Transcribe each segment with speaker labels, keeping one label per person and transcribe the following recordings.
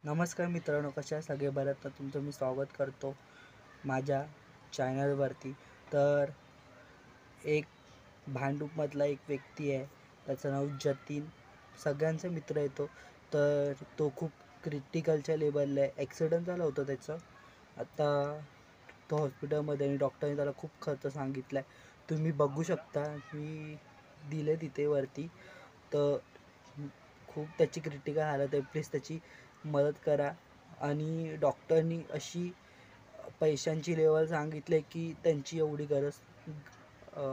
Speaker 1: नमस्कार मित्रांनो, कशा सगळे बरं तर तुमचं मी स्वागत करतो माझ्या चॅनलवरती. तर एक भांडूपमधला एक व्यक्ती आहे, त्याचं नाव जतीन. सगळ्यांचा मित्र आहे तर तो खूप क्रिटिकलच्या लेवलला आहे. ॲक्सिडेंट झाला होता त्याचा. आता तो हॉस्पिटलमध्ये आणि डॉक्टरने त्याला खूप खर्च सांगितला आहे. तुम्ही बघू शकता, मी दिले तिथे वरती. तर खूप त्याची क्रिटिकल हालत आहे. प्लीज त्याची मदत करा. आणि डॉक्टरनी अशी पैशांची लेवल सांगितले की त्यांची एवढी गरज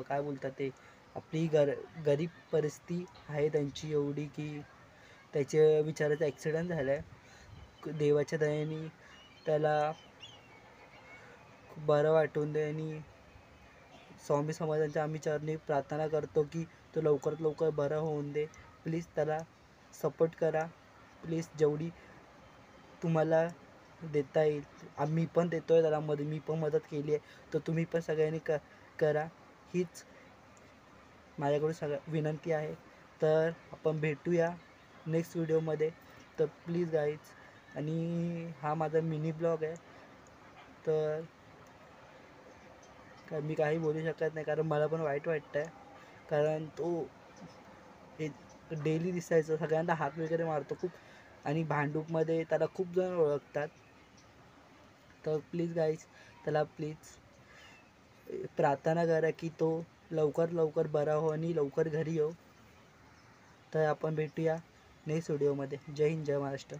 Speaker 1: काय बोलतात ते आपली गरीब परिस्थिती आहे त्यांची एवढी की त्याच्या विचाराचा ॲक्सिडेंट झाला आहे. देवाच्या दयेने त्याला बरं वाटून दे आणि स्वामी समर्थांच्या आम्ही चरणी प्रार्थना करतो की तो लवकरात लवकर बरा होऊन दे. प्लीज त्याला सपोर्ट करा. प्लीज जेवढी तुम्हाला देता येईल. आम्ही पण देतो आहे त्याला मी पण मदत केली आहे. तर तुम्ही पण सगळ्यांनी करा. हीच माझ्याकडून विनंती आहे. तर आपण भेटूया नेक्स्ट व्हिडिओमध्ये. तर प्लीज गाईज. आणि हा माझा मिनी ब्लॉग आहे. तर मी काही बोलू शकत नाही कारण मला पण वाईट वाटतं आहे. कारण तो डेली दिसायचं, सगळ्यांना हात वगैरे मारतो खूप. आणि भांडूपमध्ये त्याला खूप जण ओळखतात. तर प्लीज गाईज त्याला प्लीज प्रार्थना करा की तो लवकर बरा हो आणि लवकर घरी येऊ. तर आपण भेटूया नेक्स्ट व्हिडिओमध्ये. जय हिंद, जय महाराष्ट्र.